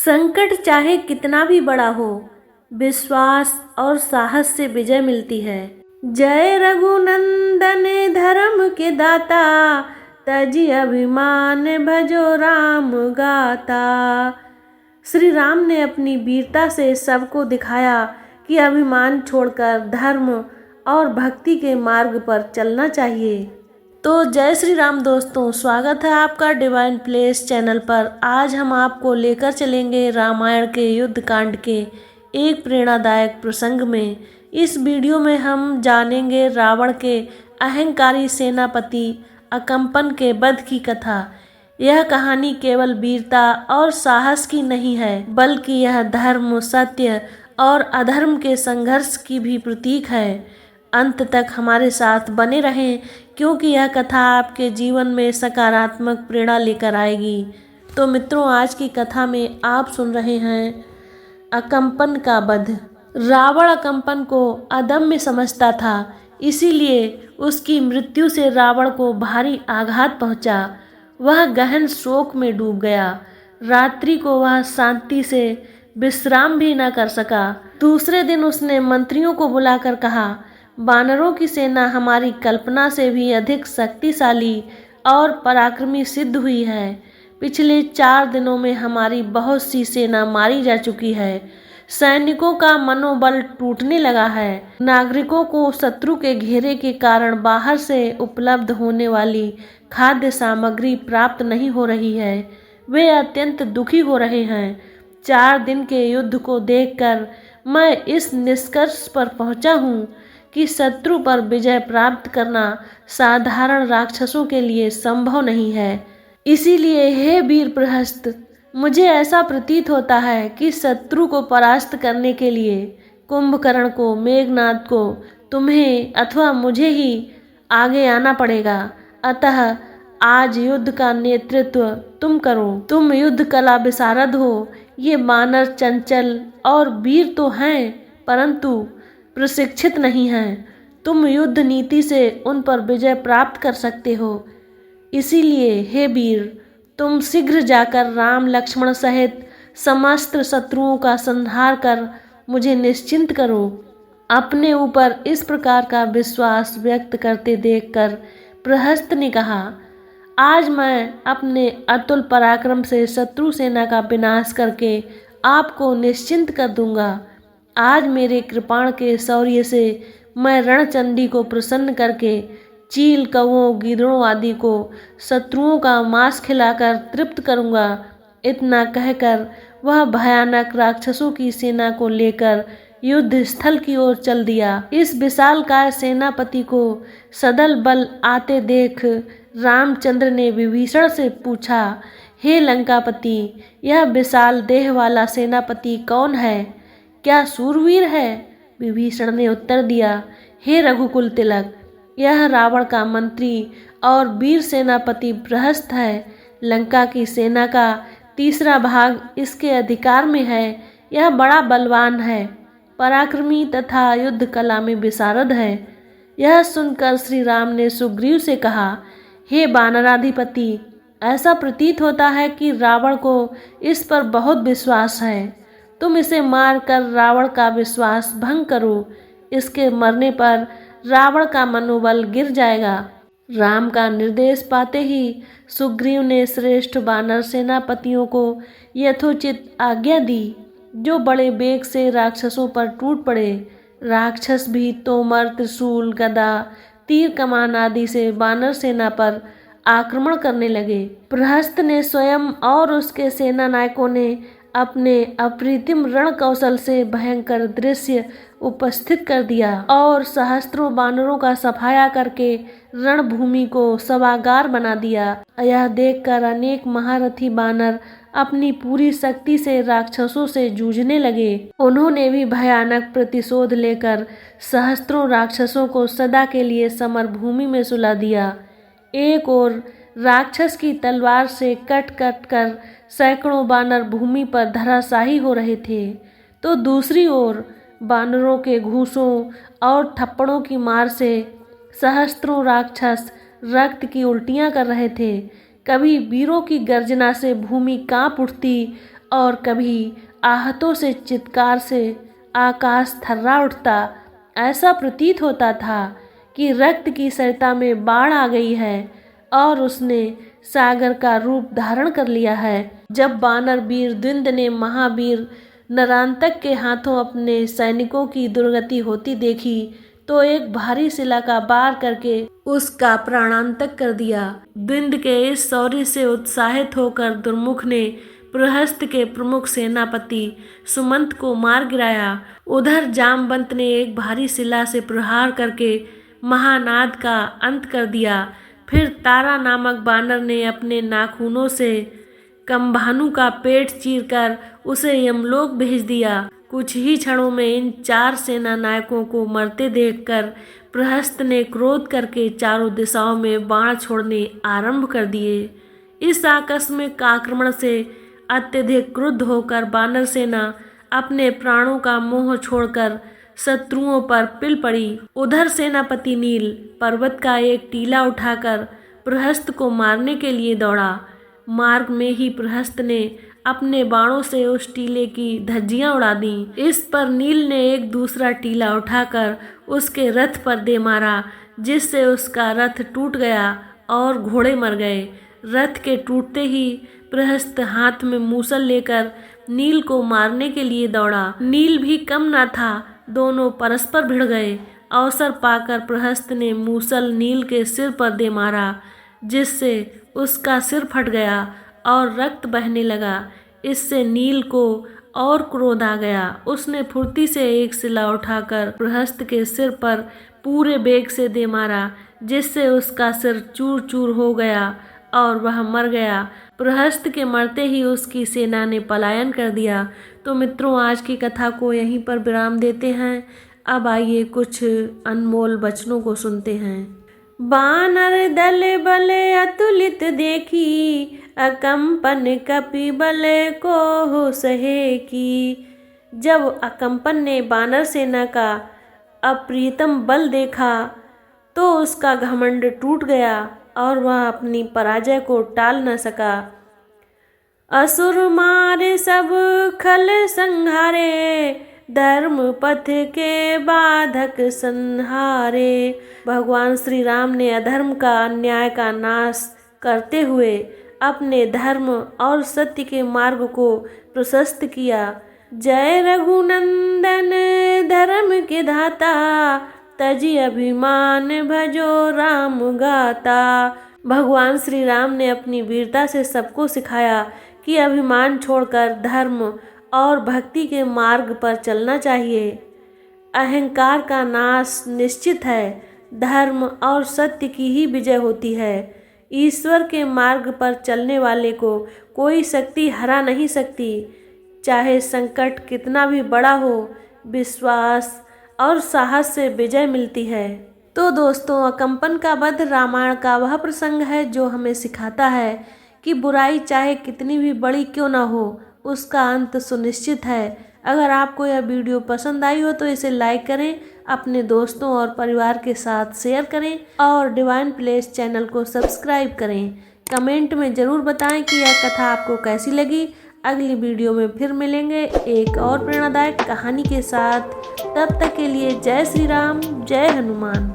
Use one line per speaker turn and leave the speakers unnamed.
संकट चाहे कितना भी बड़ा हो, विश्वास और साहस से विजय मिलती है। जय रघुनंदन धर्म के दाता, तजी अभिमान भजो राम गाता। श्री राम ने अपनी वीरता से सबको दिखाया कि अभिमान छोड़कर धर्म और भक्ति के मार्ग पर चलना चाहिए। तो जय श्री राम दोस्तों, स्वागत है आपका डिवाइन प्लेस चैनल पर। आज हम आपको लेकर चलेंगे रामायण के युद्ध कांड के एक प्रेरणादायक प्रसंग में। इस वीडियो में हम जानेंगे रावण के अहंकारी सेनापति अकम्पन के वध की कथा। यह कहानी केवल वीरता और साहस की नहीं है, बल्कि यह धर्म, सत्य और अधर्म के संघर्ष की भी प्रतीक है। अंत तक हमारे साथ बने रहें, क्योंकि यह कथा आपके जीवन में सकारात्मक प्रेरणा लेकर आएगी। तो मित्रों, आज की कथा में आप सुन रहे हैं अकम्पन का वध। रावण अकम्पन को अदम्य समझता था, इसीलिए उसकी मृत्यु से रावण को भारी आघात पहुंचा। वह गहन शोक में डूब गया। रात्रि को वह शांति से विश्राम भी न कर सका। दूसरे दिन उसने मंत्रियों को बुलाकर कहा, वानरों की सेना हमारी कल्पना से भी अधिक शक्तिशाली और पराक्रमी सिद्ध हुई है। पिछले 4 दिनों में हमारी बहुत सी सेना मारी जा चुकी है। सैनिकों का मनोबल टूटने लगा है। नागरिकों को शत्रु के घेरे के कारण बाहर से उपलब्ध होने वाली खाद्य सामग्री प्राप्त नहीं हो रही है। वे अत्यंत दुखी हो रहे हैं। 4 दिन के युद्ध को देखकर मैं इस निष्कर्ष पर पहुंचा हूँ कि शत्रु पर विजय प्राप्त करना साधारण राक्षसों के लिए संभव नहीं है। इसीलिए हे वीर प्रहस्त, मुझे ऐसा प्रतीत होता है कि शत्रु को परास्त करने के लिए कुंभकर्ण को, मेघनाद को, तुम्हें अथवा मुझे ही आगे आना पड़ेगा। अतः आज युद्ध का नेतृत्व तुम करो। तुम युद्ध कला विशारद हो। ये वानर चंचल और वीर तो हैं, परंतु प्रशिक्षित नहीं हैं। तुम युद्ध नीति से उन पर विजय प्राप्त कर सकते हो। इसीलिए हे वीर, तुम शीघ्र जाकर राम लक्ष्मण सहित समस्त शत्रुओं का संहार कर मुझे निश्चिंत करो। अपने ऊपर इस प्रकार का विश्वास व्यक्त करते देखकर प्रहस्त ने कहा, आज मैं अपने अतुल पराक्रम से शत्रु सेना का विनाश करके आपको निश्चिंत कर दूंगा। आज मेरे कृपाण के शौर्य से मैं रणचंडी को प्रसन्न करके चील, कौओं, गीदड़ों आदि को शत्रुओं का मांस खिलाकर तृप्त करूंगा। इतना कहकर वह भयानक राक्षसों की सेना को लेकर युद्ध स्थल की ओर चल दिया। इस विशालकाय सेनापति को सदल बल आते देख रामचंद्र ने विभीषण से पूछा, हे लंकापति, यह विशाल देह वाला सेनापति कौन है? क्या सूरवीर है? विभीषण ने उत्तर दिया, हे रघुकुल तिलक, यह रावण का मंत्री और वीर सेनापति प्रहस्त है। लंका की सेना का 3रा भाग इसके अधिकार में है। यह बड़ा बलवान है, पराक्रमी तथा युद्ध कला में विशारद है। यह सुनकर श्री राम ने सुग्रीव से कहा, हे वानराधिपति, ऐसा प्रतीत होता है कि रावण को इस पर बहुत विश्वास है। तुम इसे मारकर रावण का विश्वास भंग करो। इसके मरने पर रावण का मनोबल गिर जाएगा। राम का निर्देश पाते ही सुग्रीव ने श्रेष्ठ वानर सेनापतियों को यथोचित आज्ञा दी, जो बड़े वेग से राक्षसों पर टूट पड़े। राक्षस भी तोमर, त्रिशूल, गदा, तीर कमान आदि से वानर सेना पर आक्रमण करने लगे। प्रहस्त ने स्वयं और उसके सेना नायकों ने अपने अप्रतिम रण कौशल से भयंकर दृश्य उपस्थित कर दिया और सहस्त्रों वानरों का सफाया करके रणभूमि को शवागार बना दिया। यह देखकर अनेक महारथी वानर अपनी पूरी शक्ति से राक्षसों से जूझने लगे। उन्होंने भी भयानक प्रतिशोध लेकर सहस्त्रों राक्षसों को सदा के लिए समरभूमि में सुला दिया। एक ओर राक्षस की तलवार से कट कट कर सैकड़ों वानर भूमि पर धराशायी हो रहे थे, तो दूसरी ओर वानरों के घूंसों और थप्पड़ों की मार से सहस्त्रों राक्षस रक्त की उल्टियां कर रहे थे। कभी वीरों की गर्जना से भूमि कांप उठती और कभी आहतों से चित्कार से आकाश थर्रा उठता। ऐसा प्रतीत होता था कि रक्त की सरिता में बाढ़ आ गई है और उसने सागर का रूप धारण कर लिया है। जब वानर वीर द्विंद ने महावीर नरांतक के हाथों अपने सैनिकों की दुर्गति होती देखी तो एक भारी शिला का वार करके उसका प्राणांतक कर दिया। द्विंद के इस शौर्य से उत्साहित होकर दुर्मुख ने प्रहस्त के प्रमुख सेनापति सुमंत को मार गिराया। उधर जामवंत ने एक भारी शिला से प्रहार करके महानाद का अंत कर दिया। फिर तारा नामक वानर ने अपने नाखूनों से कम्भानु का पेट चीरकर उसे यमलोक भेज दिया। कुछ ही क्षणों में इन 4 सेना नायकों को मरते देखकर प्रहस्त ने क्रोध करके चारों दिशाओं में बाण छोड़ने आरंभ कर दिए। इस आकस्मिक आक्रमण से अत्यधिक क्रुद्ध होकर वानर सेना अपने प्राणों का मोह छोड़कर शत्रुओं पर पिल पड़ी। उधर सेनापति नील पर्वत का एक टीला उठाकर प्रहस्त को मारने के लिए दौड़ा। मार्ग में ही प्रहस्त ने अपने बाणों से उस टीले की धज्जियां उड़ा दी। इस पर नील ने एक दूसरा टीला उठाकर उसके रथ पर दे मारा, जिससे उसका रथ टूट गया और घोड़े मर गए। रथ के टूटते ही प्रहस्त हाथ में मूसल लेकर नील को मारने के लिए दौड़ा। नील भी कम न था, दोनों परस्पर भिड़ गए। अवसर पाकर प्रहस्त ने मूसल नील के सिर पर दे मारा, जिससे उसका सिर फट गया और रक्त बहने लगा। इससे नील को और क्रोध आ गया। उसने फुर्ती से एक शिला उठाकर प्रहस्त के सिर पर पूरे बेग से दे मारा, जिससे उसका सिर चूर चूर हो गया और वह मर गया। प्रहस्त के मरते ही उसकी सेना ने पलायन कर दिया। तो मित्रों, आज की कथा को यहीं पर विराम देते हैं। अब आइए कुछ अनमोल वचनों को सुनते हैं। बानर दल बल अतुलित देखी, अकंपन कपि बल को हो सहे की। जब अकंपन ने बानर सेना का अप्रियतम बल देखा तो उसका घमंड टूट गया और वह अपनी पराजय को टाल न सका। असुर मारे सब खल संहारे, धर्म पथ के बाधक संहारे। भगवान श्री राम ने अधर्म का अन्याय का नाश करते हुए अपने धर्म और सत्य के मार्ग को प्रशस्त किया। जय रघुनंदन धर्म के धाता, तजी अभिमान भजो राम गाता। भगवान श्री राम ने अपनी वीरता से सबको सिखाया कि अभिमान छोड़कर धर्म और भक्ति के मार्ग पर चलना चाहिए। अहंकार का नाश निश्चित है, धर्म और सत्य की ही विजय होती है। ईश्वर के मार्ग पर चलने वाले को कोई शक्ति हरा नहीं सकती। चाहे संकट कितना भी बड़ा हो, विश्वास और साहस से विजय मिलती है। तो दोस्तों, अकंपन का वध रामायण का वह प्रसंग है जो हमें सिखाता है कि बुराई चाहे कितनी भी बड़ी क्यों ना हो, उसका अंत सुनिश्चित है। अगर आपको यह वीडियो पसंद आई हो तो इसे लाइक करें, अपने दोस्तों और परिवार के साथ शेयर करें और डिवाइन प्लेस चैनल को सब्सक्राइब करें। कमेंट में ज़रूर बताएं कि यह कथा आपको कैसी लगी। अगली वीडियो में फिर मिलेंगे एक और प्रेरणादायक कहानी के साथ। तब तक के लिए जय श्री राम, जय हनुमान।